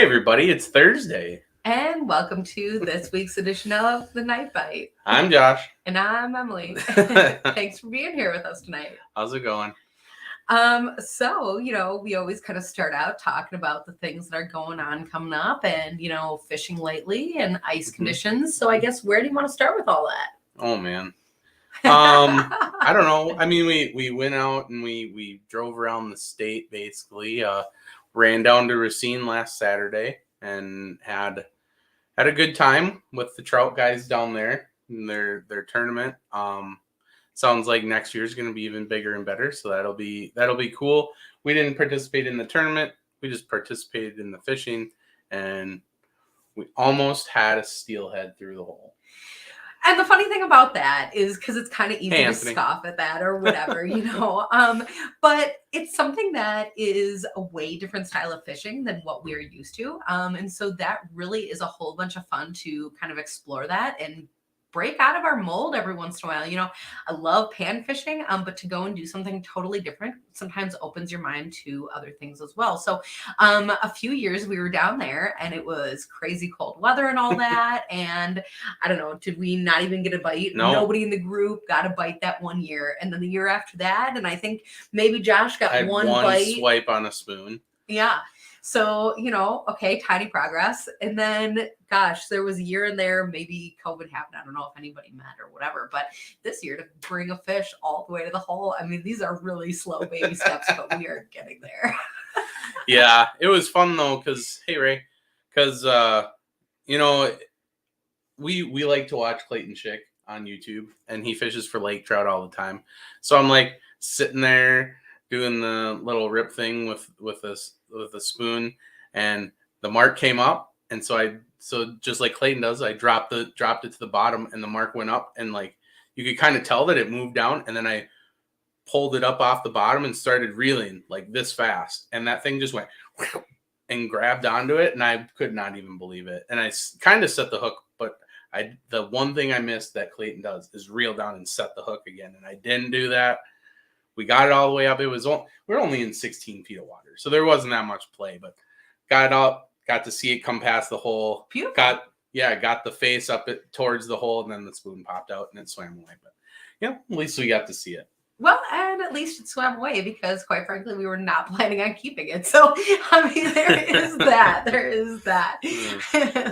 Hey everybody, it's Thursday. And welcome to this week's edition of The Night Bite. I'm Josh. And I'm Emily. Thanks for being here with us tonight. How's it going? So, we always kind of start out talking about the things that are going on coming up and, fishing lately and ice conditions. So I guess where do you want to start with all that? Oh man. I don't know. I mean, we went out and we drove around the state basically. Ran down to Racine last Saturday and had a good time with the trout guys down there in their tournament. Sounds like next year is going to be even bigger and better, so that'll be cool. We didn't participate in the tournament. We just participated in the fishing, and we almost had a steelhead through the hole. And the funny thing about that is because it's kind of easy to scoff at that or whatever, but it's something that is a way different style of fishing than what we're used to. And so that really is a whole bunch of fun to kind of explore that and break out of our mold every once in a while. I love pan fishing, but to go and do something totally different sometimes opens your mind to other things as well. So a few years we were down there and it was crazy cold weather and all that. And I don't know, did we not even get a bite? No. Nobody in the group got a bite that one year. And then the year after that, and I think maybe Josh got one bite. Swipe on a spoon. Yeah. So, okay, tiny progress. And then, gosh, there was a year in there, maybe COVID happened. I don't know if anybody met or whatever. But this year to bring a fish all the way to the hole, I mean, these are really slow baby steps, but we are getting there. Yeah, it was fun, though, because, hey, Ray, because, we like to watch Clayton Schick on YouTube, and he fishes for lake trout all the time. So I'm, like, sitting there doing the little rip thing with a spoon, and the mark came up, and so just like Clayton does, I dropped it to the bottom, and the mark went up, and like you could kind of tell that it moved down, and then I pulled it up off the bottom and started reeling like this fast, and that thing just went and grabbed onto it, and I could not even believe it, and I kind of set the hook, but the one thing I missed that Clayton does is reel down and set the hook again, and I didn't do that. We got it all the way up. We're only in 16 feet of water, so there wasn't that much play. But got it up, got to see it come past the hole. Beautiful. Got the face up towards the hole, and then the spoon popped out and it swam away. But at least we got to see it. Well, and at least it swam away because, quite frankly, we were not planning on keeping it. So, I mean, there is that.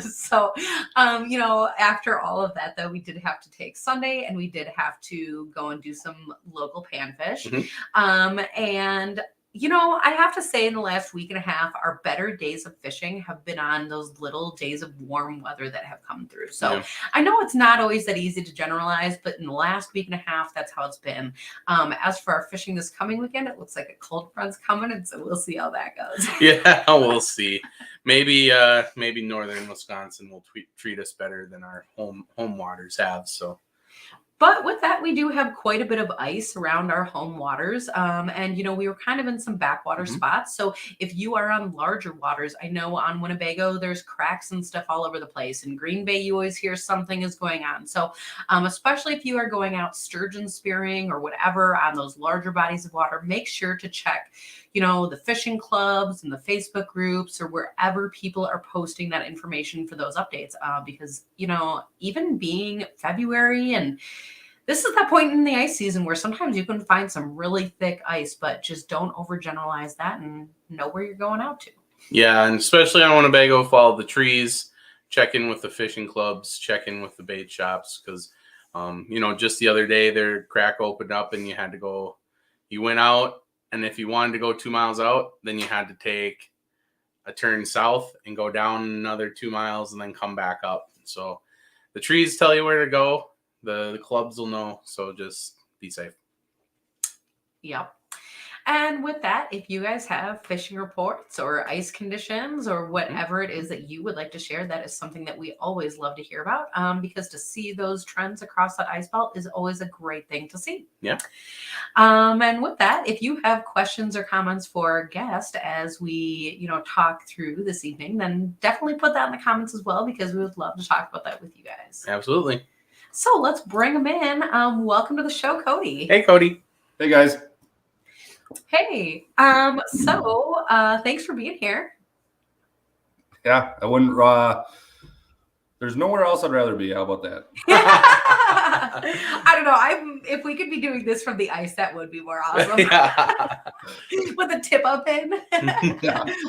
So, after all of that, though, we did have to take Sunday and we did have to go and do some local panfish. Mm-hmm. And I have to say in the last week and a half, our better days of fishing have been on those little days of warm weather that have come through. So yeah. I know it's not always that easy to generalize, but in the last week and a half, that's how it's been. As for our fishing this coming weekend, it looks like a cold front's coming, and so we'll see how that goes. Yeah, we'll see. Maybe northern Wisconsin will treat us better than our home waters have. So. But with that, we do have quite a bit of ice around our home waters. And, we were kind of in some backwater spots. So if you are on larger waters, I know on Winnebago, there's cracks and stuff all over the place. In Green Bay, you always hear something is going on. So especially if you are going out sturgeon spearing or whatever on those larger bodies of water, make sure to check the fishing clubs and the Facebook groups or wherever people are posting that information for those updates. Because, even being February, and this is that point in the ice season where sometimes you can find some really thick ice, but just don't overgeneralize that and know where you're going out to. Yeah, and especially on Winnebago, follow the trees, check in with the fishing clubs, check in with the bait shops, because, just the other day their crack opened up and you went out, and if you wanted to go 2 miles out, then you had to take a turn south and go down another 2 miles and then come back up. So the trees tell you where to go. The clubs will know. So just be safe. Yep. And with that, if you guys have fishing reports or ice conditions or whatever it is that you would like to share, that is something that we always love to hear about, because to see those trends across that ice belt is always a great thing to see. Yeah. And with that, if you have questions or comments for our guest as we, talk through this evening, then definitely put that in the comments as well, because we would love to talk about that with you guys. Absolutely. So let's bring him in. Welcome to the show, Cody. Hey, Cody. Hey, guys. Hey, so thanks for being here. Yeah, I wouldn't. There's nowhere else I'd rather be. How about that? I don't know. If we could be doing this from the ice, that would be more awesome. With a tip-up pin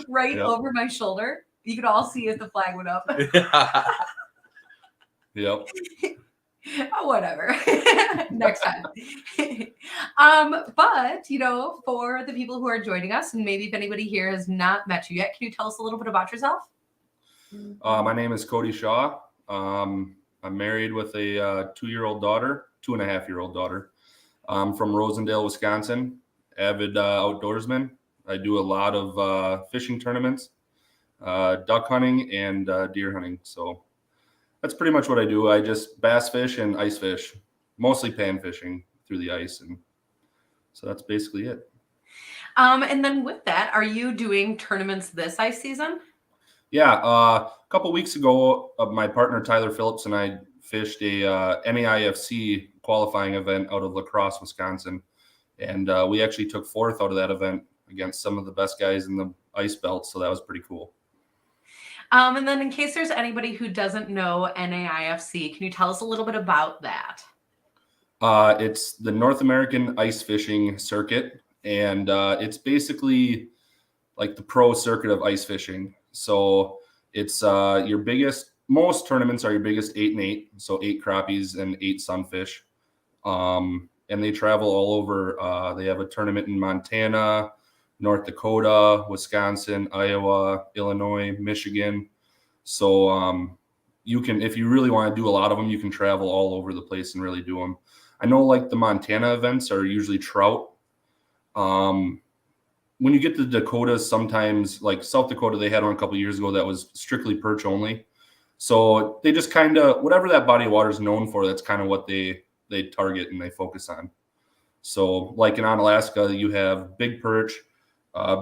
right over my shoulder. You could all see if the flag went up. Yep. Oh, whatever. Next time. But, for the people who are joining us, and maybe if anybody here has not met you yet, can you tell us a little bit about yourself? My name is Cody Shaw. I'm married with a 2-year-old daughter, 2.5-year-old daughter. I'm from Rosendale, Wisconsin, avid outdoorsman. I do a lot of fishing tournaments, duck hunting, and deer hunting. So that's pretty much what I do. I just bass fish and ice fish, mostly pan fishing through the ice. And so that's basically it. And then with that, are you doing tournaments this ice season? Yeah. A couple weeks ago, my partner, Tyler Phillips, and I fished a NAIFC qualifying event out of La Crosse, Wisconsin. And we actually took 4th out of that event against some of the best guys in the ice belt. So that was pretty cool. And then in case there's anybody who doesn't know NAIFC, can you tell us a little bit about that? It's the North American Ice Fishing Circuit, and it's basically like the pro circuit of ice fishing. So it's most tournaments are your biggest 8 and 8, so 8 crappies and 8 sunfish. And they travel all over. They have a tournament in Montana, North Dakota, Wisconsin, Iowa, Illinois, Michigan. So you can, if you really want to do a lot of them, you can travel all over the place and really do them. I know like the Montana events are usually trout. When you get to the Dakotas, sometimes like South Dakota, they had one a couple of years ago that was strictly perch only. So they just kind of, whatever that body of water is known for, that's kind of what they target and they focus on. So like in Alaska, you have big perch,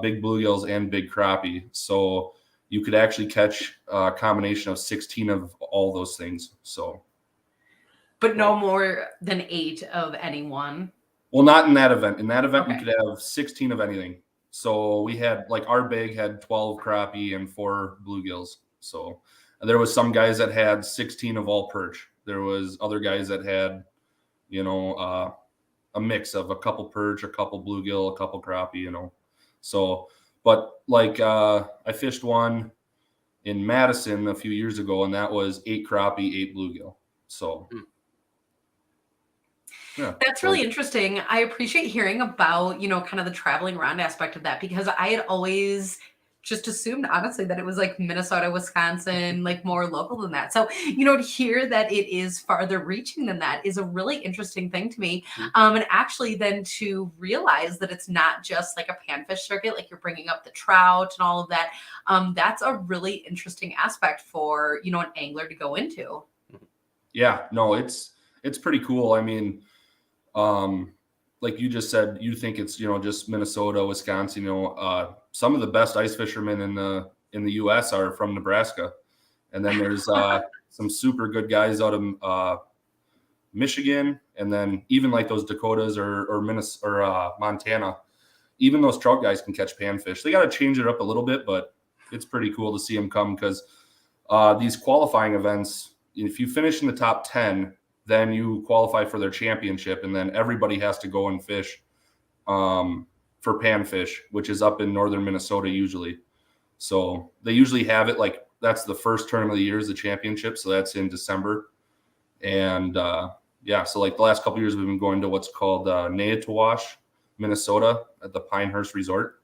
big bluegills, and big crappie. So you could actually catch a combination of 16 of all those things. So, but no more than 8 of any one. Well, not in that event. In that event, Okay. You could have 16 of anything. So we had, like, our bag had 12 crappie and 4 bluegills. So there was some guys that had 16 of all perch. There was other guys that had, a mix of a couple perch, a couple bluegill, a couple crappie, So, but like I fished one in Madison a few years ago, and that was 8 crappie, 8 bluegill. So. Yeah, that's really interesting. I appreciate hearing about, kind of the traveling around aspect of that, because I had always just assumed, honestly, that it was like Minnesota, Wisconsin, like more local than that. So, to hear that it is farther reaching than that is a really interesting thing to me. And actually then to realize that it's not just like a panfish circuit, like you're bringing up the trout and all of that. That's a really interesting aspect for, an angler to go into. Yeah, no, it's pretty cool. I mean, like you just said, you think it's, just Minnesota, Wisconsin, some of the best ice fishermen in the US are from Nebraska. And then there's some super good guys out of Michigan, and then even like those Dakotas or Minnesota or Montana, even those trout guys can catch panfish. They got to change it up a little bit, but it's pretty cool to see them come, because these qualifying events, if you finish in the top 10, then you qualify for their championship, and then everybody has to go and fish for panfish, which is up in northern Minnesota usually. So they usually have it like that's the first tournament of the year is the championship, so that's in December. And so like the last couple of years we've been going to what's called Naitawash, Minnesota, at the Pinehurst Resort.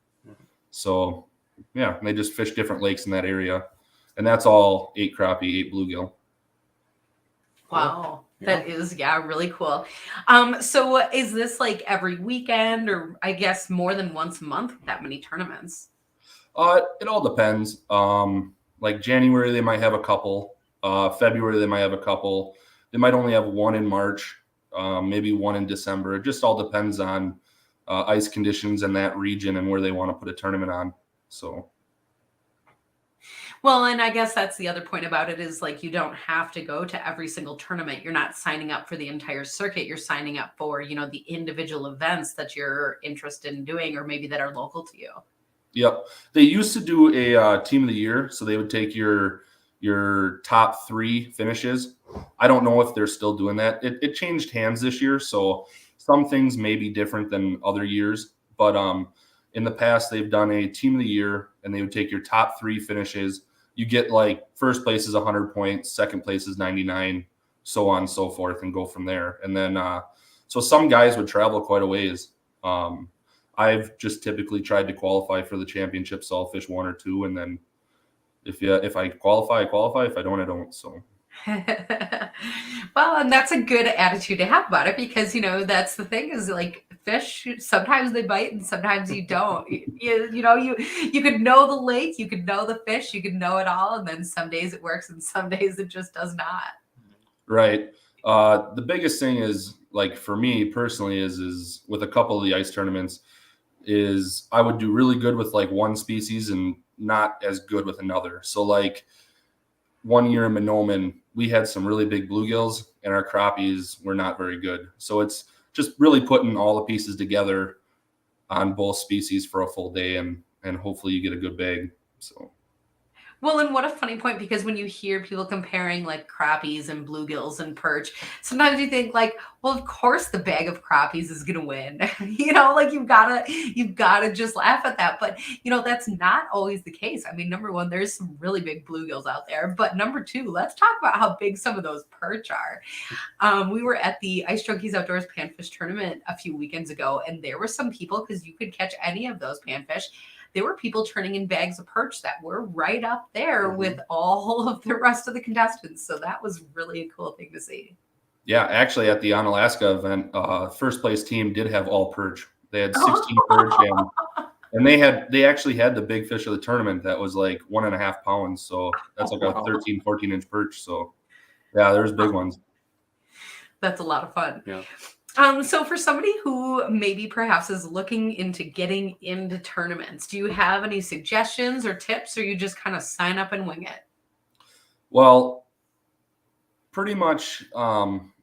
So yeah, they just fish different lakes in that area, and that's all 8 crappie, 8 bluegill. Wow. That is, really cool. So is this like every weekend, or I guess more than once a month with that many tournaments? It all depends. Like January, they might have a couple. February, they might have a couple. They might only have one in March, maybe one in December. It just all depends on ice conditions in that region and where they want to put a tournament on. So. Well, and I guess that's the other point about it is like you don't have to go to every single tournament. You're not signing up for the entire circuit. You're signing up for, the individual events that you're interested in doing, or maybe that are local to you. Yep. They used to do a team of the year, so they would take your top 3 finishes. I don't know if they're still doing that. It changed hands this year, so some things may be different than other years. But in the past, they've done a team of the year, and they would take your top 3 finishes. You get like first place is 100 points, second place is 99, so on and so forth, and go from there. And then so some guys would travel quite a ways. I've just typically tried to qualify for the championship, so I'll fish 1 or 2, and then if I qualify, I qualify. If I don't, I don't. So. Well, and that's a good attitude to have about it, because that's the thing, is like fish, sometimes they bite and sometimes you don't. You could know the lake, you could know the fish, you could know it all, and then some days it works and some days it just does not. Right. The biggest thing is, like, for me personally, is with a couple of the ice tournaments, is I would do really good with like one species and not as good with another. So like one year in Monoman, we had some really big bluegills and our crappies were not very good. So it's just really putting all the pieces together on both species for a full day, and hopefully you get a good bag. So. Well, and what a funny point, because when you hear people comparing like crappies and bluegills and perch, sometimes you think like, well, of course the bag of crappies is going to win. Like you've got to just laugh at that. But, that's not always the case. I mean, number one, there's some really big bluegills out there. But number two, let's talk about how big some of those perch are. We were at the Ice Junkies Outdoors Panfish Tournament a few weekends ago, and there were some people, because you could catch any of those panfish, there were people turning in bags of perch that were right up there with all of the rest of the contestants. So that was really a cool thing to see. Yeah, actually at the Onalaska event, first place team did have all perch. They had 16 perch, and they actually had the big fish of the tournament that was like 1.5 pounds. So that's like a 13, 14 inch perch. So yeah, there's big ones. That's a lot of fun. Yeah. So for somebody who maybe perhaps is looking into getting into tournaments, do you have any suggestions or tips, or you just kind of sign up and wing it? Well, pretty much,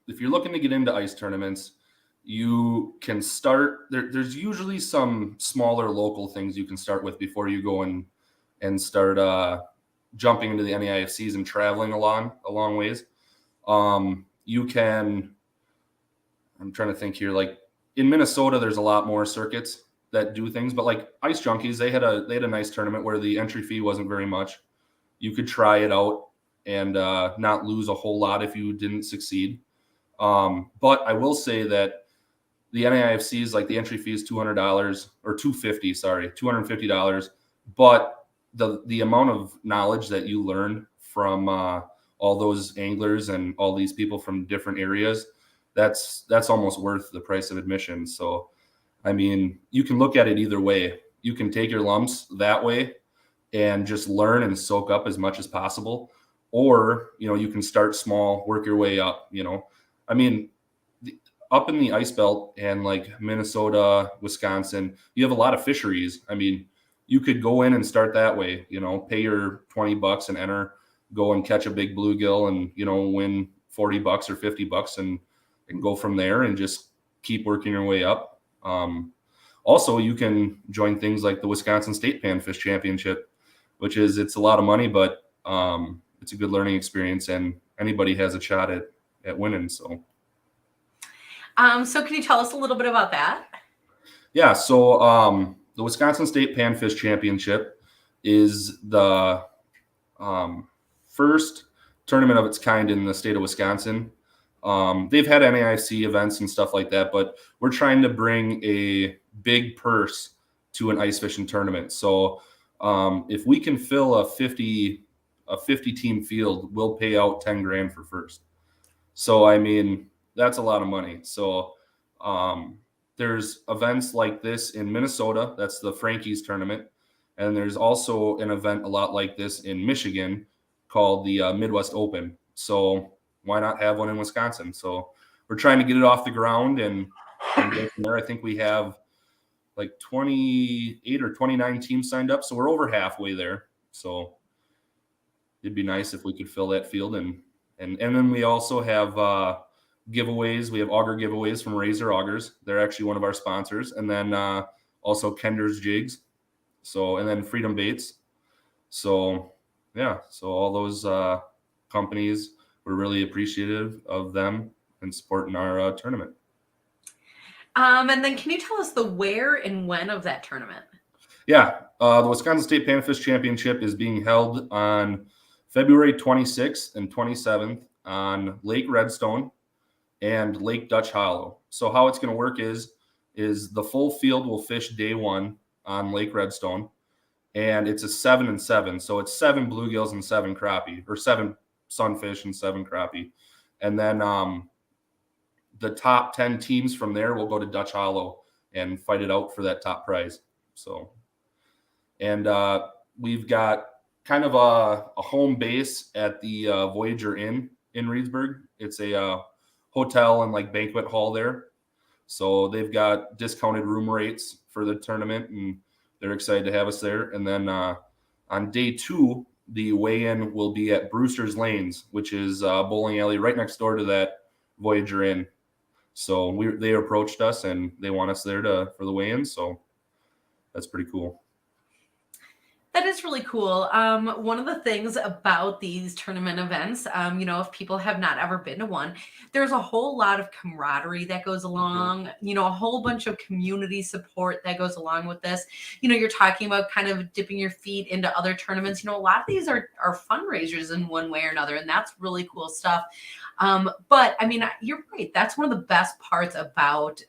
if you're looking to get into ice tournaments, you can start there's usually some smaller local things you can start with before you go and start jumping into the NAIFCs and traveling a long ways. You can, I'm trying to think here, like in Minnesota, there's a lot more circuits that do things, but like Ice Junkies, they had a nice tournament where the entry fee wasn't very much. You could try it out and not lose a whole lot if you didn't succeed. But I will say that the NAIFCs, like the entry fee is $200 or $250, but the amount of knowledge that you learn from all those anglers and all these people from different areas, that's almost worth the price of admission. So, I mean, you can look at it either way. You can take your lumps that way and just learn and soak up as much as possible. Or, you can start small, work your way up, I mean, up in the ice belt and like Minnesota, Wisconsin, you have a lot of fisheries. I mean, you could go in and start that way, pay your $20 and enter, go and catch a big bluegill and, win $40 or $50 and go from there and just keep working your way up. Also, you can join things like the Wisconsin State Panfish Championship, which it's a lot of money, but it's a good learning experience and anybody has a shot at winning. So can you tell us a little bit about that? Yeah. So the Wisconsin State Panfish Championship is the first tournament of its kind in the state of Wisconsin. They've had NAIC events and stuff like that, but we're trying to bring a big purse to an ice fishing tournament. So if we can fill a 50 team field, we'll pay out 10 grand for first. So, I mean, that's a lot of money. So there's events like this in Minnesota. That's the Frankie's tournament. And there's also an event a lot like this in Michigan called the Midwest Open. So why not have one in Wisconsin? So we're trying to get it off the ground and go from there. I think we have like 28 or 29 teams signed up. So we're over halfway there. So it'd be nice if we could fill that field. And then we also have giveaways. We have auger giveaways from Razor Augers. They're actually one of our sponsors. And then also Kender's Jigs. So, and then Freedom Baits. So, yeah. So all those companies, we're really appreciative of them and supporting our tournament. And then can you tell us the where and when of that tournament? Yeah. The Wisconsin State Panfish Championship is being held on February 26th and 27th on Lake Redstone and Lake Dutch Hollow. So how it's going to work is the full field will fish day one on Lake Redstone, and it's a 7-and-7. So it's 7 bluegills and 7 crappie, or 7 sunfish and 7 crappie. And then the top 10 teams from there will go to Dutch Hollow and fight it out for that top prize. So, and we've got kind of a home base at the Voyager Inn in Reedsburg. It's a hotel and like banquet hall there. So they've got discounted room rates for the tournament, and they're excited to have us there. And then on day 2, the weigh-in will be at Brewster's Lanes, which is a bowling alley right next door to that Voyager Inn. So they approached us and they want us there for the weigh-in. So that's pretty cool. That is really cool. One of the things about these tournament events, if people have not ever been to one, there's a whole lot of camaraderie that goes along, a whole bunch of community support that goes along with this. You're talking about kind of dipping your feet into other tournaments. A lot of these are fundraisers in one way or another, and that's really cool stuff. But I mean, you're right. That's one of the best parts about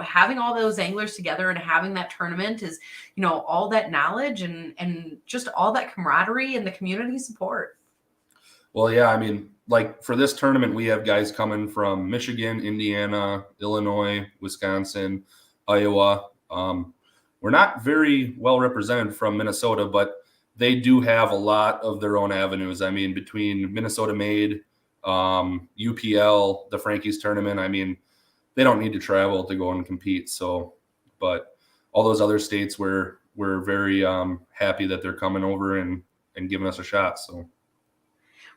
having all those anglers together and having that tournament is, all that knowledge and just all that camaraderie and the community support. Well, yeah, I mean, like for this tournament, we have guys coming from Michigan, Indiana, Illinois, Wisconsin, Iowa. We're not very well represented from Minnesota, but they do have a lot of their own avenues. I mean, between Minnesota Made, UPL, the Frankie's tournament, I mean, they don't need to travel to go and compete. So, but all those other states, we're very happy that they're coming over and giving us a shot. So,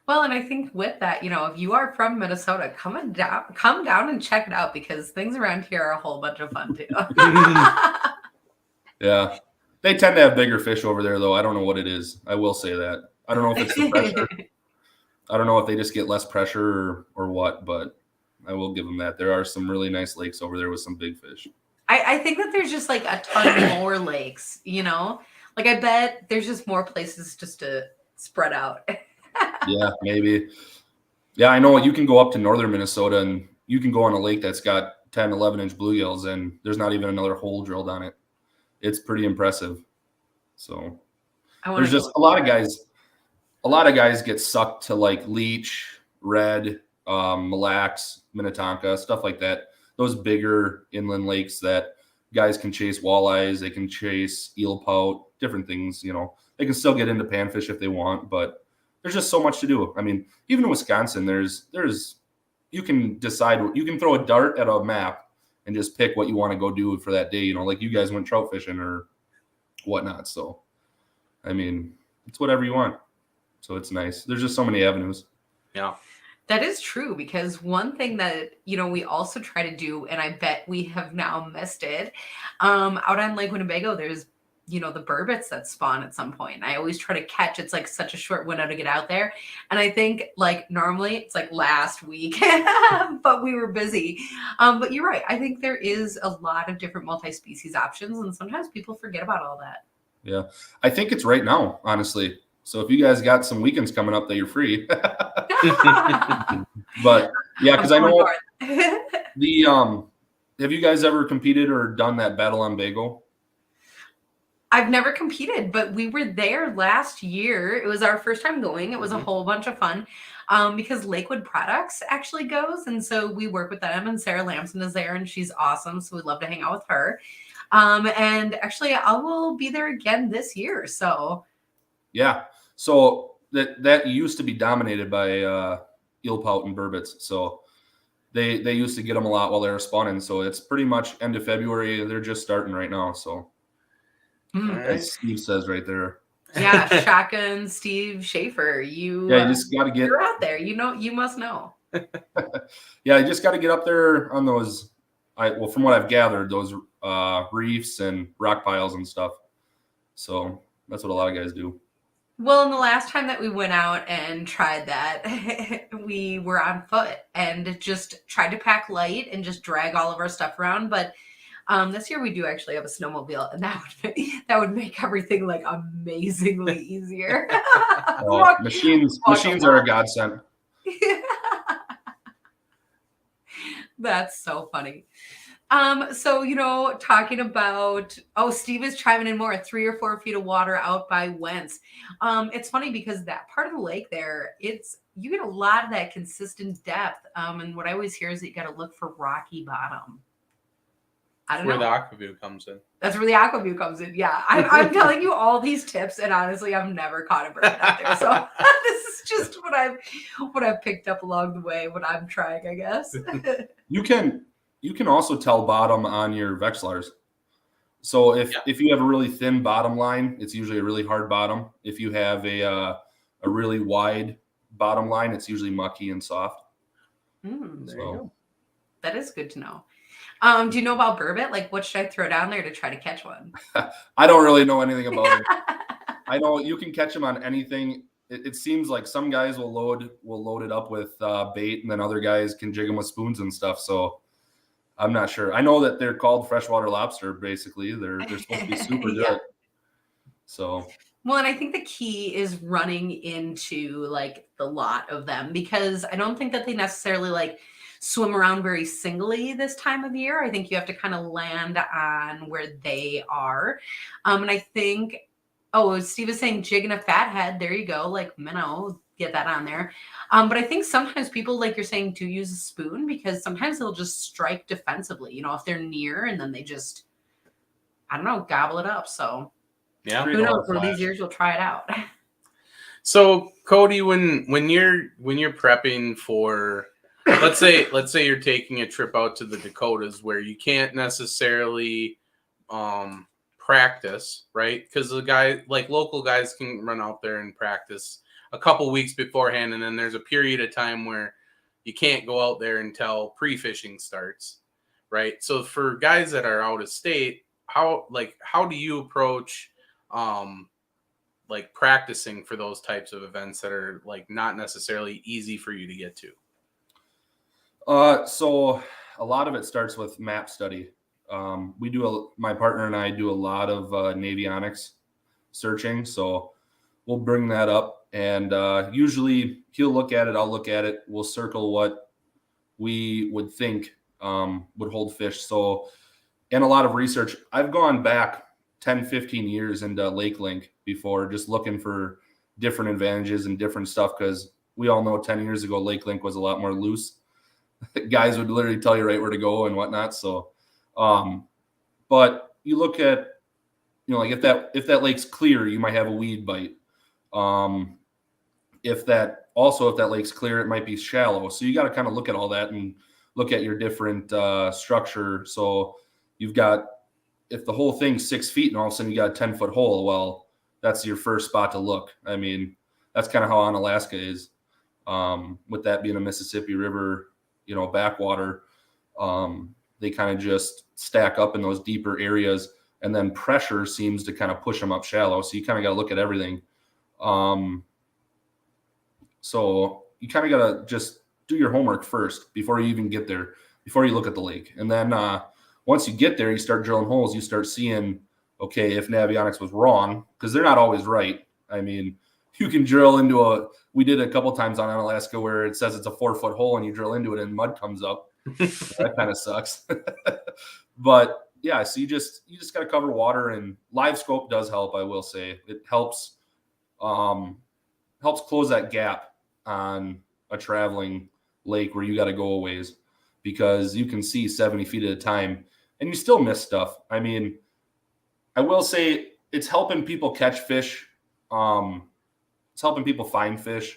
well, and I think with that, if you are from Minnesota, come down and check it out, because things around here are a whole bunch of fun too. Yeah, they tend to have bigger fish over there, though. I don't know what it is. I will say that. I don't know if it's the pressure. I don't know if they just get less pressure or what, but I will give them that. There are some really nice lakes over there with some big fish. I think that there's just like a ton more lakes, like I bet there's just more places just to spread out. Yeah, maybe. Yeah, I know you can go up to northern Minnesota and you can go on a lake that's got 10, 11-inch bluegills and there's not even another hole drilled on it. It's pretty impressive. So there's just a lot of guys get sucked to like Leech, Red, Mille Lacs, Minnetonka, stuff like that. Those bigger inland lakes that guys can chase walleyes, they can chase eel pout, different things. They can still get into panfish if they want, but there's just so much to do. I mean, even in Wisconsin, there's you can decide, you can throw a dart at a map and just pick what you want to go do for that day. Like you guys went trout fishing or whatnot. So, I mean, it's whatever you want. So it's nice. There's just so many avenues. Yeah. That is true, because one thing that, we also try to do, and I bet we have now missed it, out on Lake Winnebago, there's, the burbots that spawn at some point. I always try to catch, it's like such a short window to get out there. And I think like normally it's like last week, but we were busy. But you're right. I think there is a lot of different multi-species options, and sometimes people forget about all that. Yeah. I think it's right now, honestly. So if you guys got some weekends coming up that you're free, but yeah, because I know have you guys ever competed or done that battle on Bagel? I've never competed, but we were there last year. It was our first time going. It was a whole bunch of fun because Lakewood Products actually goes. And so we work with them, and Sarah Lamson is there and she's awesome. So we'd love to hang out with her. And actually I will be there again this year. So yeah. So that used to be dominated by eel pout and burbots. So they used to get them a lot while they were spawning. So it's pretty much end of February. They're just starting right now. So as Steve says right there. Yeah, Shotgun Steve Schaefer. You just got to get. You're out there. You must know. Yeah, you just got to get up there on those. From what I've gathered, those reefs and rock piles and stuff. So that's what a lot of guys do. Well, and the last time that we went out and tried that, we were on foot and just tried to pack light and just drag all of our stuff around. But this year we do actually have a snowmobile, and that would make everything like amazingly easier. Well, machines are a godsend. That's so funny. So, talking about, Steve is chiming in more, 3 or 4 feet of water out by Wentz. It's funny because that part of the lake there, you get a lot of that consistent depth. And what I always hear is that you got to look for rocky bottom. I don't know. Where the Aquaview comes in. That's where the Aquaview comes in. Yeah. I'm telling you all these tips, and honestly, I've never caught a bird out there. So this is just what I've picked up along the way, what I'm trying, I guess. You can also tell bottom on your Vexilars. So if you have a really thin bottom line, it's usually a really hard bottom. If you have a really wide bottom line, it's usually mucky and soft. There you go. That is good to know. Do you know about Burbot? Like, what should I throw down there to try to catch one? I don't really know anything about it. I know you can catch them on anything. It seems like some guys will load it up with bait, and then other guys can jig them with spoons and stuff. So I'm not sure. I know that they're called freshwater lobster. Basically, they're supposed to be super good. So. Well, and I think the key is running into like the lot of them, because I don't think that they necessarily like swim around very singly this time of year. I think you have to kind of land on where they are. And I think, Steve is saying jig and a fathead. There you go. Like minnow, get that on there. But I think sometimes people, like you're saying, do use a spoon, because sometimes they'll just strike defensively, if they're near, and then they just, I don't know, gobble it up. So yeah, who knows? One of these years you'll try it out. So Cody, when you're prepping for, let's say you're taking a trip out to the Dakotas where you can't necessarily practice, right? Because local guys can run out there and practice a couple weeks beforehand, and then there's a period of time where you can't go out there until pre-fishing starts, right? So for guys that are out of state, how do you approach practicing for those types of events that are not necessarily easy for you to get to? So a lot of it starts with map study. My partner and I do a lot of navionics searching, so we'll bring that up. And usually he'll look at it, I'll look at it. We'll circle what we would think would hold fish. So, and a lot of research. I've gone back 10, 15 years into Lake Link before, just looking for different advantages and different stuff, because we all know 10 years ago, Lake Link was a lot more loose. Guys would literally tell you right where to go and whatnot. So, but you look at, if that lake's clear, you might have a weed bite. If that lake's clear, it might be shallow. So you got to kind of look at all that and look at your different structure. So you've got, if the whole thing's 6 feet and all of a sudden you got a 10-foot hole, well, that's your first spot to look. I mean, that's kind of how Onalaska is, with that being a Mississippi River, backwater. They kind of just stack up in those deeper areas, and then pressure seems to kind of push them up shallow. So you kind of got to look at everything. So you kind of got to just do your homework first before you even get there, before you look at the lake. And then once you get there, you start drilling holes, you start seeing, okay, if Navionics was wrong, because they're not always right. I mean, you can drill into we did a couple times on Alaska where it says it's a 4-foot hole and you drill into it and mud comes up. That kind of sucks. But yeah, so you just got to cover water, and live scope does help. I will say it helps close that gap on a traveling lake where you got to go a ways, because you can see 70 feet at a time and you still miss stuff. I mean, I will say it's helping people catch fish. It's helping people find fish.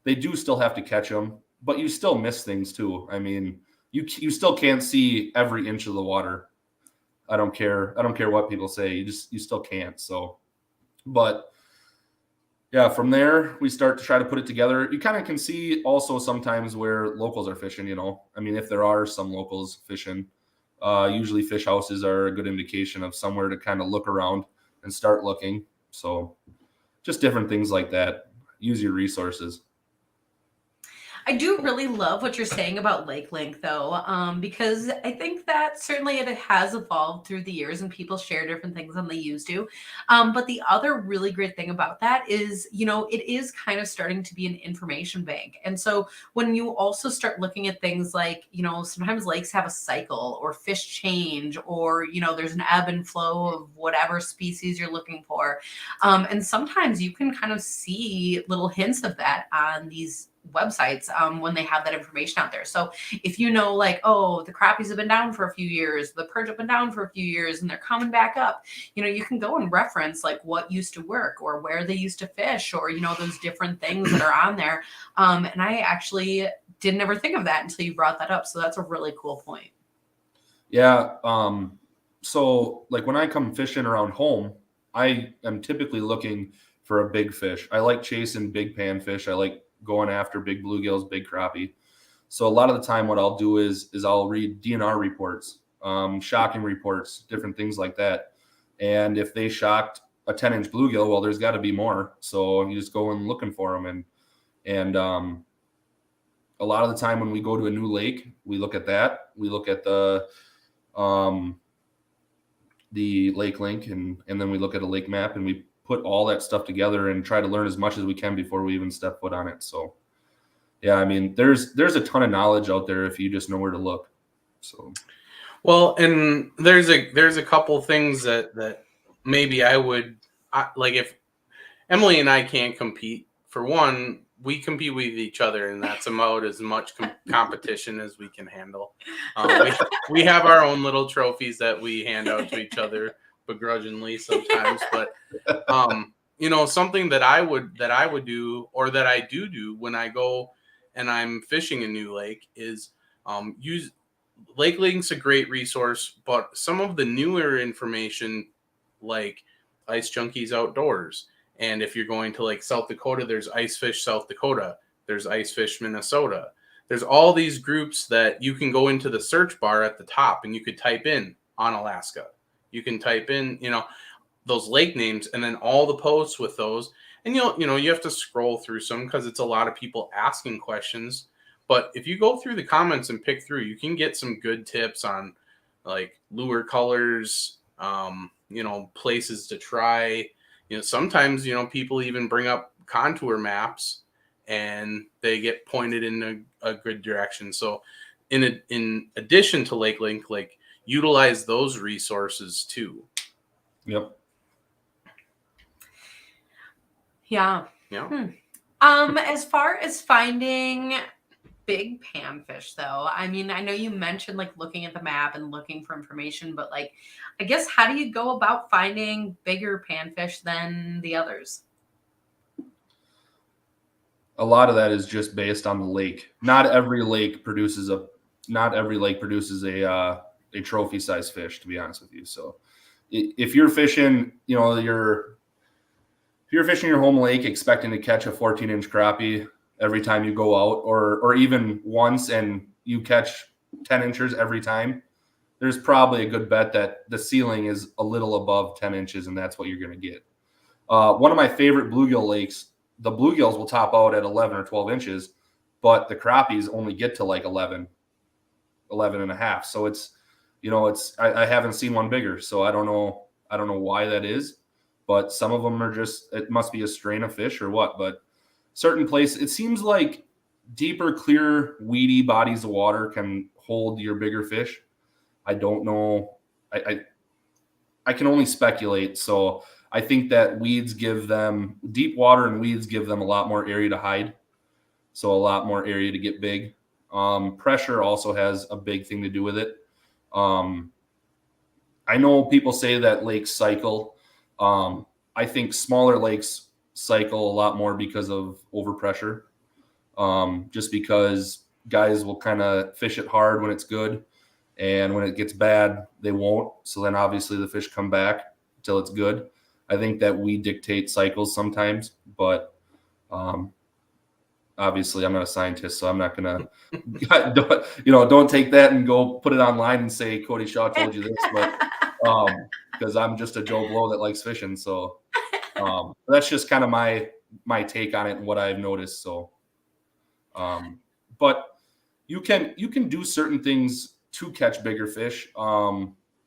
They do still have to catch them, but you still miss things too. I mean, you still can't see every inch of the water. I don't care what people say. You still can't. So, but yeah, from there we start to try to put it together. You kind of can see also sometimes where locals are fishing. I mean, if there are some locals fishing, usually fish houses are a good indication of somewhere to kind of look around. and start looking. So just different things like that. Use your resources. I do really love what you're saying about Lake Link, though, because I think that certainly it has evolved through the years and people share different things than they used to. But the other really great thing about that is, it is kind of starting to be an information bank. And so when you also start looking at things like, sometimes lakes have a cycle or fish change or, there's an ebb and flow of whatever species you're looking for. And sometimes you can kind of see little hints of that on these websites when they have that information out there. So if like, oh, the crappies have been down for a few years, the perch have been down for a few years, and they're coming back up, you can go and reference like what used to work or where they used to fish or, those different things that are on there. And I actually didn't ever think of that until you brought that up. So that's a really cool point. Yeah. So like when I come fishing around home, I am typically looking for a big fish. I like chasing big panfish. I like going after big bluegills, big crappie. So a lot of the time what I'll do is I'll read DNR reports, shocking reports, different things like that. And if they shocked a 10-inch bluegill, well, there's got to be more. So you just go and looking for them. And a lot of the time when we go to a new lake, we look at that. We look at the lake link and then we look at a lake map and we put all that stuff together and try to learn as much as we can before we even step foot on it. So yeah, I mean, there's a ton of knowledge out there if you just know where to look. So, well, and there's a couple things that maybe I would like if Emily and I can't compete. For one, we compete with each other, and that's about as much competition as we can handle. We have our own little trophies that we hand out to each other begrudgingly sometimes, but something that I would do or that I do when I go and I'm fishing a new lake is use Lake Link's a great resource, but some of the newer information like Ice Junkies Outdoors, and if you're going to like South Dakota, there's Ice Fish South Dakota, there's Ice Fish Minnesota, there's all these groups that you can go into the search bar at the top and you could type in on Alaska. You can type in, those lake names and then all the posts with those. And, you have to scroll through some because it's a lot of people asking questions. But if you go through the comments and pick through, you can get some good tips on like lure colors, places to try. Sometimes, people even bring up contour maps and they get pointed in a good direction. So in addition to Lake Link, like, utilize those resources too. Yep. Yeah. Yeah. As far as finding big panfish, though, I mean, I know you mentioned like looking at the map and looking for information, but like, I guess, how do you go about finding bigger panfish than the others? A lot of that is just based on the lake. Not every lake produces a trophy size fish, to be honest with you. So if you're fishing, if you're fishing your home lake expecting to catch a 14-inch crappie every time you go out, or even once and you catch 10 inches every time, there's probably a good bet that the ceiling is a little above 10 inches and that's what you're going to get. One of my favorite bluegill lakes, the bluegills will top out at 11 or 12 inches, but the crappies only get to like 11 and a half. So I haven't seen one bigger. So I don't know why that is, but some of them are it must be a strain of fish or what, but certain places, it seems like deeper, clear, weedy bodies of water can hold your bigger fish. I don't know. I can only speculate. So I think that deep water and weeds give them a lot more area to hide. So a lot more area to get big. Pressure also has a big thing to do with it. I know people say that lakes cycle. I think smaller lakes cycle a lot more because of overpressure. Just because guys will kind of fish it hard when it's good, and when it gets bad, they won't. So then obviously the fish come back until it's good. I think that we dictate cycles sometimes, but obviously I'm not a scientist, so I'm not gonna, don't take that and go put it online and say Cody Shaw told you this. But because I'm just a Joe Blow that likes fishing. So that's just kind of my take on it and what I've noticed. So, but you can do certain things to catch bigger fish.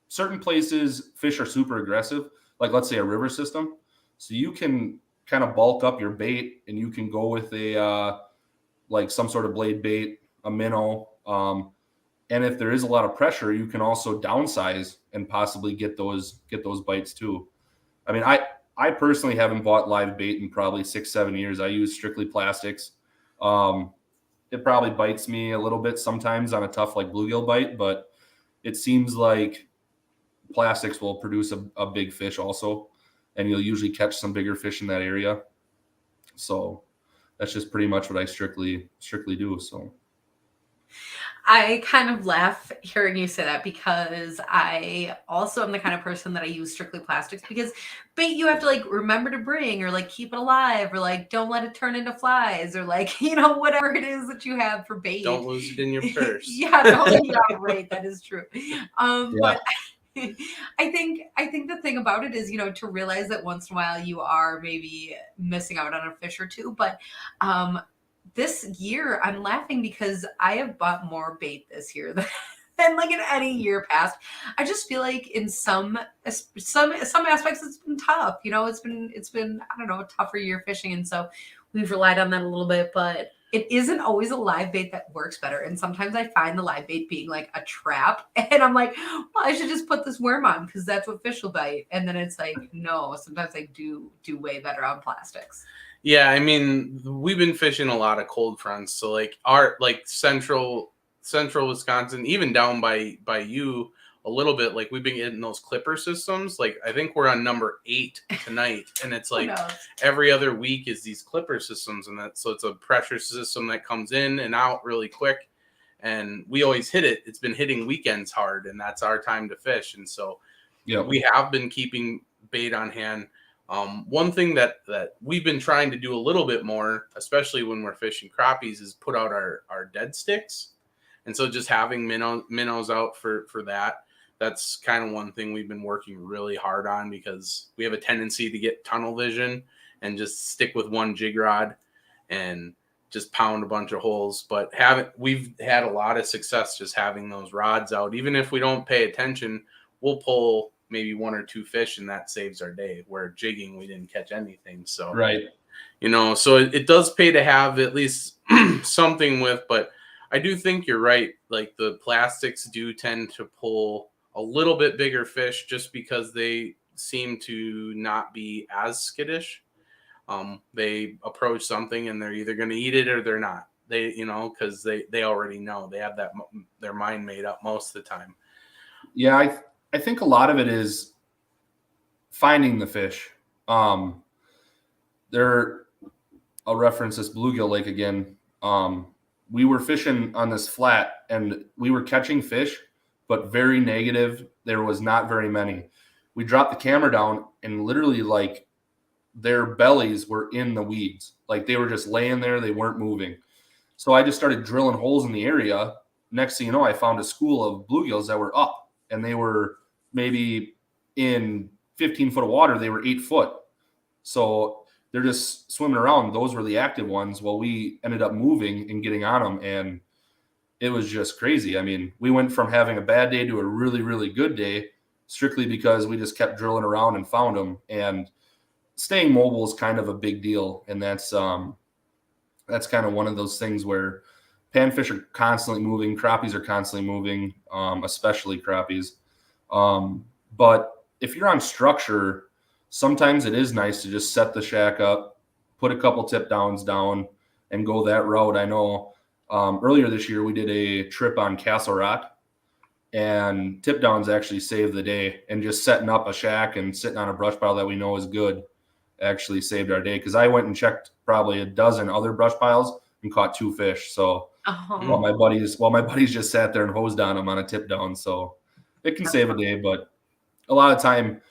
Certain places fish are super aggressive, like let's say a river system. So you can kind of bulk up your bait and you can go with a like some sort of blade bait, a minnow. And if there is a lot of pressure, you can also downsize and possibly get those bites too. I mean, I personally haven't bought live bait in probably 6-7 years. I use strictly plastics. It probably bites me a little bit sometimes on a tough like bluegill bite, but it seems like plastics will produce a big fish also, and you'll usually catch some bigger fish in that area. So that's just pretty much what I strictly do. So I kind of laugh hearing you say that because I also am the kind of person that I use strictly plastics, because bait you have to like remember to bring or like keep it alive or like don't let it turn into flies or like, you know, whatever it is that you have for bait. Don't lose it in your purse. Yeah, right. That is true. But I think the thing about it is, you know, to realize that once in a while you are maybe missing out on a fish or two, but this year I'm laughing because I have bought more bait this year than like in any year past. I just feel like in some aspects it's been tough. You know, it's been I don't know, a tougher year fishing, and so we've relied on that a little bit, but it isn't always a live bait that works better. And sometimes I find the live bait being like a trap, and I'm like, well, I should just put this worm on because that's what fish will bite. And then it's like, no, sometimes I do way better on plastics. Yeah, I mean, we've been fishing a lot of cold fronts, so like our like central Wisconsin, even down by you a little bit, like we've been getting those clipper systems. Like I think we're on number 8 tonight, and it's like every other week is these clipper systems, and so it's a pressure system that comes in and out really quick, and we always hit it. It's been hitting weekends hard, and that's our time to fish, and so we have been keeping bait on hand. One thing that we've been trying to do a little bit more, especially when we're fishing crappies, is put out our dead sticks. And so just having minnows out for that, that's kind of one thing we've been working really hard on, because we have a tendency to get tunnel vision and just stick with one jig rod and just pound a bunch of holes. But we've had a lot of success just having those rods out. Even if we don't pay attention, we'll pull maybe 1 or 2 fish, and that saves our day. Where jigging, we didn't catch anything. So, right. You know, so it does pay to have at least something with, but I do think you're right. Like the plastics do tend to pull a little bit bigger fish just because they seem to not be as skittish. They approach something and they're either going to eat it or they're not. They, you know, because they already know. They have their mind made up most of the time. Yeah, I think a lot of it is finding the fish. I'll reference this bluegill lake again. We were fishing on this flat and we were catching fish, but very negative. There was not very many. We dropped the camera down and literally like their bellies were in the weeds. Like they were just laying there. They weren't moving. So I just started drilling holes in the area. Next thing you know, I found a school of bluegills that were up, and they were maybe in 15 foot of water. They were 8 foot. So they're just swimming around. Those were the active ones. Well, we ended up moving and getting on them, and it was just crazy. I mean, we went from having a bad day to a really, really good day strictly because we just kept drilling around and found them. And staying mobile is kind of a big deal. And that's kind of one of those things where panfish are constantly moving. Crappies are constantly moving, especially crappies. But if you're on structure, sometimes it is nice to just set the shack up, put a couple tip downs down, and go that route. I know earlier this year we did a trip on Castle Rock, and tip downs actually saved the day. And just setting up a shack and sitting on a brush pile that we know is good actually saved our day. Because I went and checked probably a dozen other brush piles and caught 2 fish. So while my buddies just sat there and hosed on them on a tip down, so it can save a day. But a lot of time,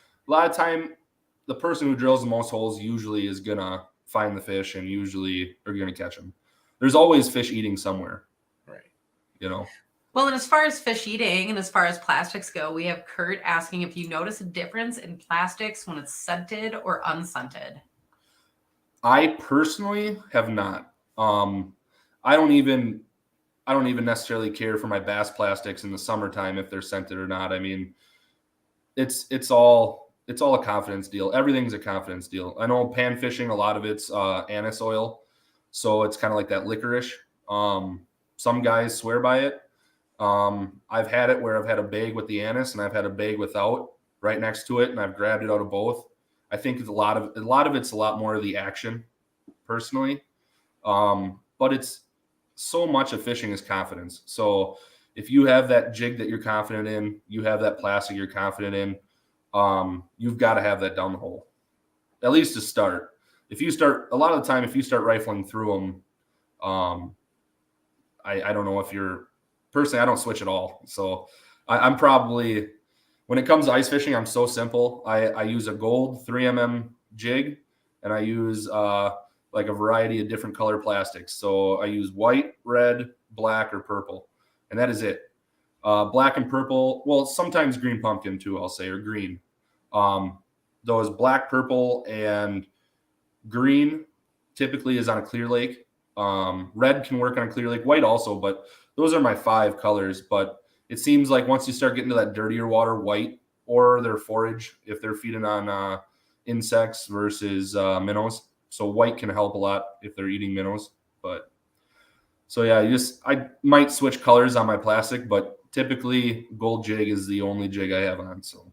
the person who drills the most holes usually is gonna find the fish and usually are gonna catch them. There's always fish eating somewhere, right? You know. Well, and as far as fish eating and as far as plastics go, we have Kurt asking if you notice a difference in plastics when it's scented or unscented. I personally have not. I don't even necessarily care for my bass plastics in the summertime if they're scented or not. I mean, it's all a confidence deal. Everything's a confidence deal. I know pan fishing, a lot of it's anise oil, so it's kind of like that licorice. Some guys swear by it. I've had it where I've had a bag with the anise and I've had a bag without right next to it, and I've grabbed it out of both. I think it's a lot of it's a lot more of the action, personally. But it's so much of fishing is confidence. So if you have that jig that you're confident in, you have that plastic you're confident in, you've got to have that down the hole, at least to start. If you start, a lot of the time, if you start rifling through them, I don't know if you're, personally, I don't switch at all. So I'm probably, when it comes to ice fishing, I'm so simple. I use a gold 3mm jig, and I use like a variety of different color plastics. So I use white, red, black, or purple, and that is it. Black and purple, well, sometimes green pumpkin too, I'll say, or green. Those black, purple, and green typically is on a clear lake. Red can work on a clear lake, white also, but those are my 5 colors. But it seems like once you start getting to that dirtier water, white or their forage, if they're feeding on insects versus minnows. So white can help a lot if they're eating minnows. But so yeah, I might switch colors on my plastic, but typically gold jig is the only jig I have on. So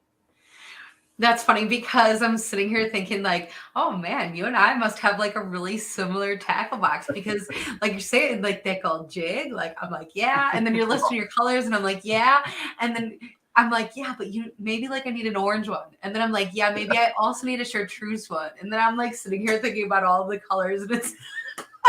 That's funny because I'm sitting here thinking like, oh man, you and I must have like a really similar tackle box because like you're saying like that gold jig, like I'm like, yeah. And then you're listing your colors and I'm like, yeah. And then I'm like, yeah, but you maybe like I need an orange one. And then I'm like, yeah, maybe I also need a chartreuse one. And then I'm like sitting here thinking about all the colors and it's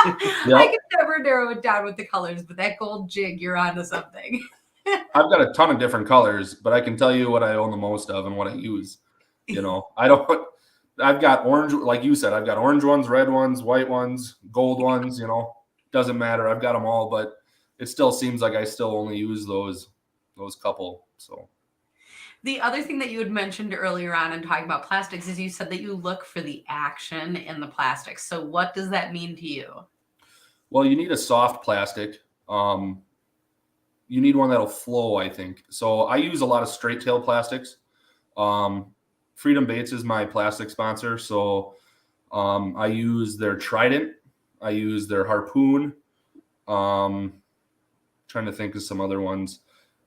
Yep. I can never narrow it down with the colors, but that gold jig, you're onto something. I've got a ton of different colors, but I can tell you what I own the most of and what I use. You know, I've got orange, like you said, I've got orange ones, red ones, white ones, gold ones, you know, doesn't matter. I've got them all, but it still seems like I still only use those couple. So The other thing that you had mentioned earlier on in talking about plastics is you said that you look for the action in the plastics. So what does that mean to you? well, you need a soft plastic. You need one that'll flow, I think. So I use a lot of straight tail plastics. Freedom Baits is my plastic sponsor. So I use their Trident. I use their Harpoon. Trying to think of some other ones.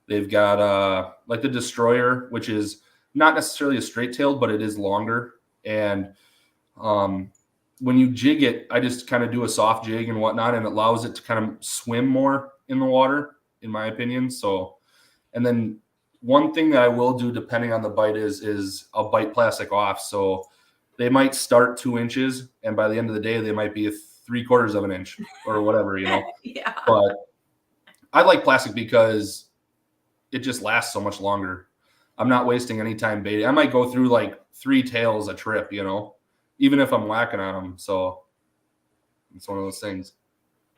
They've got like the Destroyer, which is not necessarily a straight tailed, but it is longer. And when you jig it, I just kind of do a soft jig and whatnot, and it allows it to kind of swim more in the water, in my opinion. So, and then one thing that I will do depending on the bite is I'll bite plastic off. So they might start 2 inches, and by the end of the day, they might be 3/4 of an inch or whatever, you know. Yeah. But I like plastic because it just lasts so much longer. I'm not wasting any time baiting. I might go through like 3 tails a trip, you know, even if I'm whacking on them. So it's one of those things.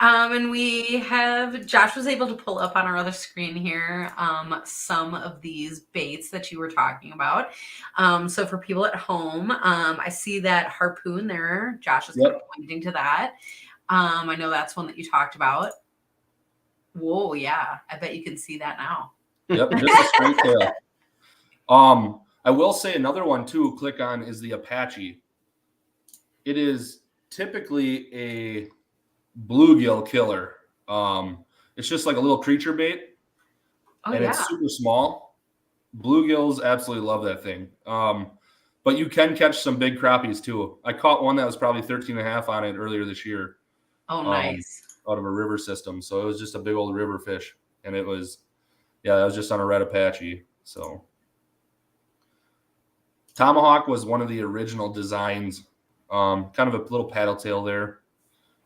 And we have, Josh was able to pull up on our other screen here some of these baits that you were talking about. So for people at home, I see that Harpoon there. Josh is kind of pointing to that. I know that's one that you talked about. Whoa, yeah. I bet you can see that now. Yep, just a straight tail. I will say another one too, click on, is the Apache. It is typically a bluegill killer. It's just like a little creature bait, and it's super small. Bluegills absolutely love that thing. But you can catch some big crappies too. I caught one that was probably 13.5 on it earlier this year. Oh, nice. Out of a river system. So it was just a big old river fish, and it was, yeah, that was just on a red Apache. So Tomahawk was one of the original designs. Kind of a little paddle tail there.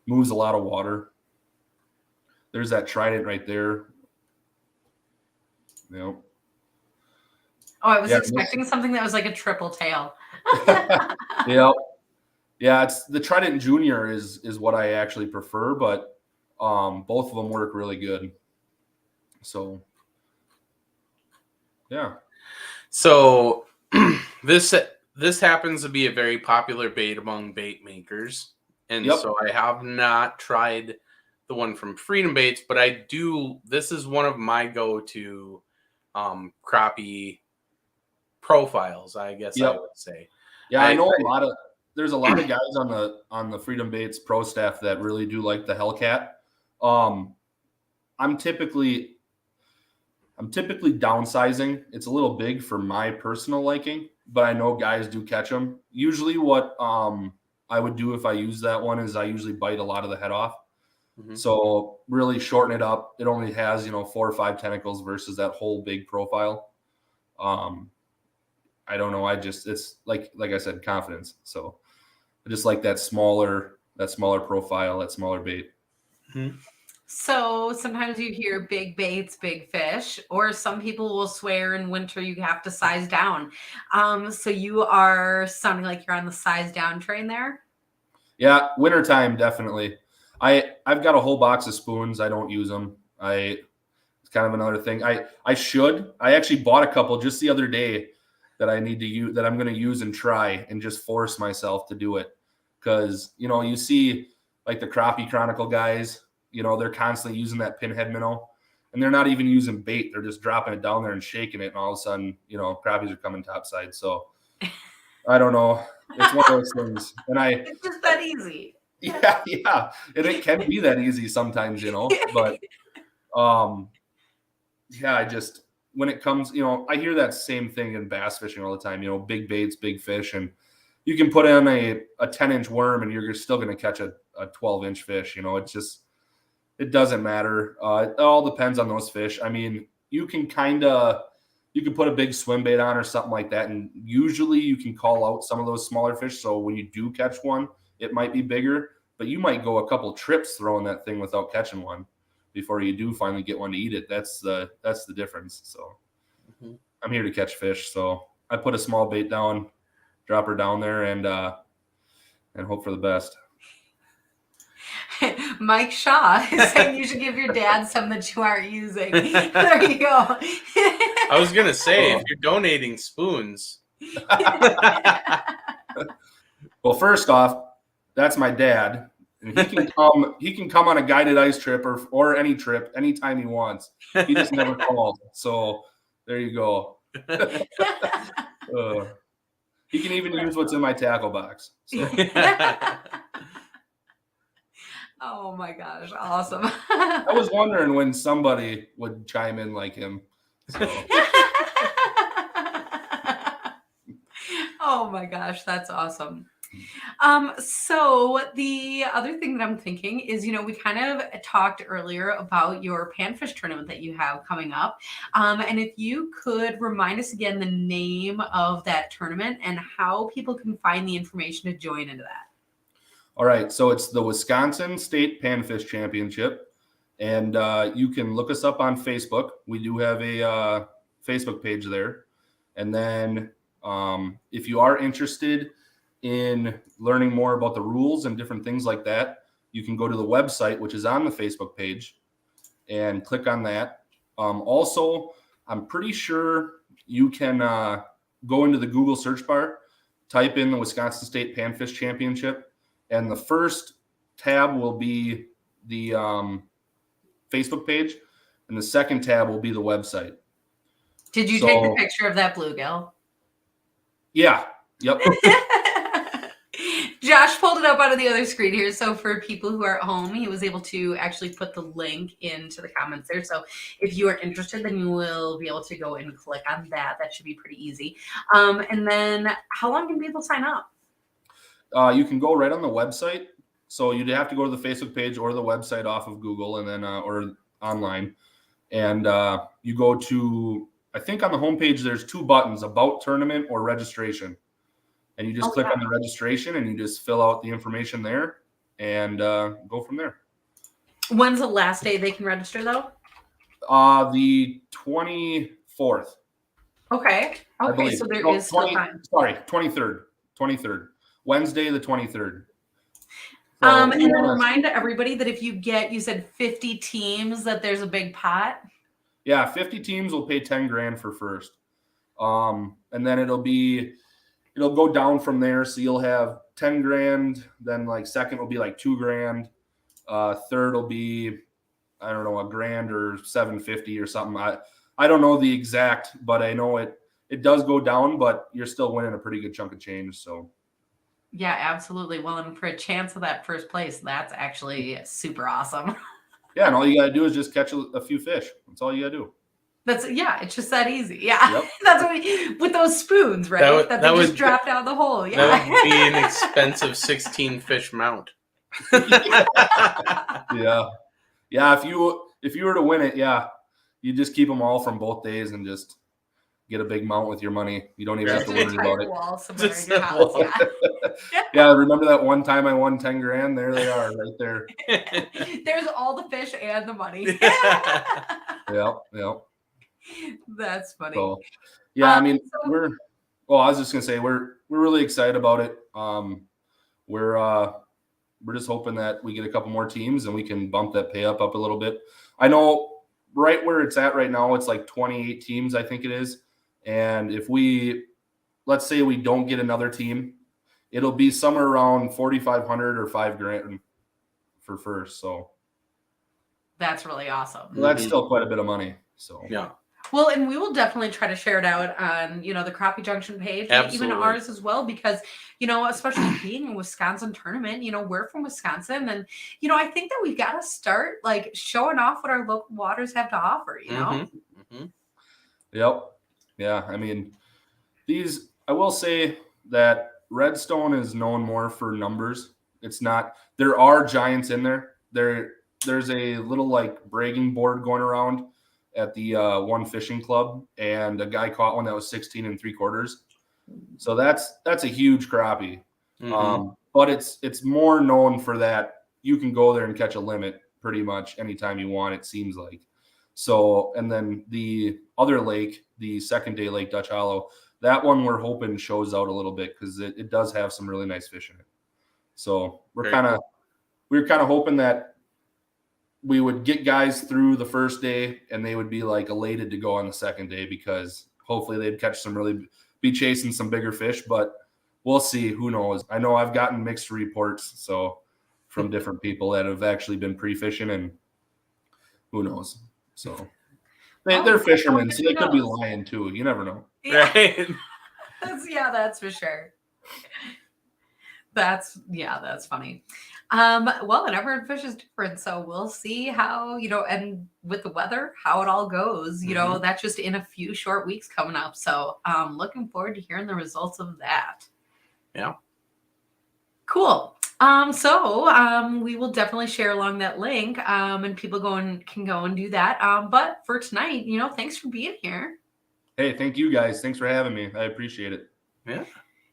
Moves a lot of water. There's that Trident right there. Yep. Oh, I was expecting something that was like a triple tail. Yep. Yeah, it's the Trident Junior is what I actually prefer, but both of them work really good. So Yeah. So this happens to be a very popular bait among bait makers. And Yep. so I have not tried the one from Freedom Baits, but I do. This is one of my go-to crappie profiles, I guess I Yep. would say. Yeah, I know there's a lot of guys on the Freedom Baits pro staff that really do like the Hellcat. I'm typically downsizing. It's a little big for my personal liking, but I know guys do catch them. Usually what I would do if I use that one is I usually bite a lot of the head off. Mm-hmm. So really shorten it up. It only has, 4 or 5 tentacles versus that whole big profile. I don't know. It's like I said, confidence. So I just like that smaller profile, that smaller bait. Mm-hmm. So sometimes you hear big baits, big fish, or some people will swear in winter you have to size down. So you are sounding like you're on the size down train there. Yeah, wintertime, definitely. I've got a whole box of spoons. I don't use them. It's kind of another thing. I actually bought a couple just the other day that I need to use, that I'm going to use and try and just force myself to do it. Because, you see like the Crappie Chronicle guys, they're constantly using that pinhead minnow, and they're not even using bait. They're just dropping it down there and shaking it. And all of a sudden, crappies are coming topside. So I don't know. It's one of those things. And It's just that easy. Yeah. And it can be that easy sometimes, but when it comes, I hear that same thing in bass fishing all the time, big baits, big fish, and you can put in a 10-inch worm and you're still going to catch a 12-inch fish. It doesn't matter. It all depends on those fish. I mean, you can put a big swim bait on or something like that, and usually you can call out some of those smaller fish. So when you do catch one, it might be bigger, but you might go a couple trips throwing that thing without catching one before you do finally get one to eat it. That's the difference. So I'm here to catch fish. So I put a small bait down, drop her down there, and hope for the best. Mike Shaw is saying you should give your dad some that you aren't using. There you go. I was going to say, if you're donating spoons. Well, first off, that's my dad. And he can come on a guided ice trip or any trip anytime he wants. He just never called. So there you go. He can even use what's in my tackle box. So. Oh my gosh, awesome. I was wondering when somebody would chime in like him. So. Oh my gosh, that's awesome. So the other thing that I'm thinking is, we kind of talked earlier about your Panfish tournament that you have coming up. And if you could remind us again the name of that tournament and how people can find the information to join into that. All right, so it's the Wisconsin State Panfish Championship, and you can look us up on Facebook. We do have a Facebook page there. And then if you are interested in learning more about the rules and different things like that, you can go to the website, which is on the Facebook page, and click on that. Also, I'm pretty sure you can go into the Google search bar, type in the Wisconsin State Panfish Championship, and the first tab will be the Facebook page, and the second tab will be the website. Did you take the picture of that bluegill? Yeah. Yep. Josh pulled it up out of the other screen here. So for people who are at home, he was able to actually put the link into the comments there. So if you are interested, then you will be able to go and click on that. That should be pretty easy. And then how long can people sign up? You can go right on the website. So you'd have to go to the Facebook page or the website off of Google, and then or online. And you go to, I think on the homepage, there's 2 buttons, about tournament or registration. And you just click on the registration and you just fill out the information there and go from there. When's the last day they can register though? The 24th. Okay. Okay. So there is still time. Sorry, 23rd. Wednesday, the 23rd. So, and then remind everybody that if you said 50 teams, that there's a big pot. Yeah, 50 teams will pay 10 grand for first. And then it'll go down from there. So you'll have 10 grand, then like second will be like 2 grand. Third will be, I don't know, $1 grand or 750 or something. I don't know the exact, but I know it does go down, but you're still winning a pretty good chunk of change. So yeah, absolutely. Well, and for a chance of that first place, that's actually super awesome. Yeah, and all you gotta do is just catch a few fish. That's all you gotta do. It's just that easy. Yeah, Yep. That's what with those spoons, right? That they just drop down the hole. Yeah, that would be an expensive 16 fish mount. Yeah. If you were to win it, you just keep them all from both days and just get a big mount with your money. You don't even have to worry about it. Wall somewhere in your house. Yeah, remember that one time I won 10 grand? There they are, right there. There's all the fish and the money. Yep. That's funny. So, I mean, I was just gonna say we're really excited about it. We're just hoping that we get a couple more teams and we can bump that pay up a little bit. I know right where it's at right now, it's like 28 teams, I think it is. And if let's say we don't get another team, it'll be somewhere around 4,500 or 5 grand for first. So that's really awesome. Well, that's still quite a bit of money. So yeah. Well, and we will definitely try to share it out on, the Crappie Junction page, and even ours as well, because, especially being a Wisconsin tournament, we're from Wisconsin, and, I think that we've got to start like showing off what our local waters have to offer, Yep. Yeah. I mean, I will say that Redstone is known more for numbers. There are giants in there. There's a little like bragging board going around at the one fishing club, and a guy caught one that was 16 3/4. So that's a huge crappie. But it's more known for that. You can go there and catch a limit pretty much anytime you want, it seems like. So, and then the other lake, the second day Lake Dutch Hollow, that one we're hoping shows out a little bit because it does have some really nice fish in it. So we're kind of hoping that we would get guys through the first day and they would be like elated to go on the second day because hopefully they'd be chasing some bigger fish, but we'll see. Who knows? I know I've gotten mixed reports from different people that have actually been pre-fishing, and who knows? So they're fishermen, so they could be lying too. You never know. Yeah. Right? That's for sure. That's funny. Well, and every fish is different, so we'll see how, and with the weather, how it all goes. That's just in a few short weeks coming up. So looking forward to hearing the results of that. Yeah. Cool. We will definitely share along that link, and people can go and do that. But for tonight, thanks for being here. Hey, thank you guys. Thanks for having me. I appreciate it. Yeah.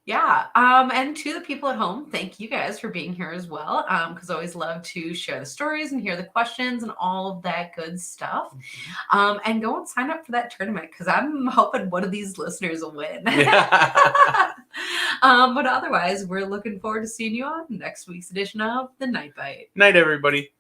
Yeah. And to the people at home, thank you guys for being here as well. Because I always love to share the stories and hear the questions and all of that good stuff. And go and sign up for that tournament because I'm hoping one of these listeners will win. Yeah. But otherwise, we're looking forward to seeing you on next week's edition of The Night Bite. Night, everybody.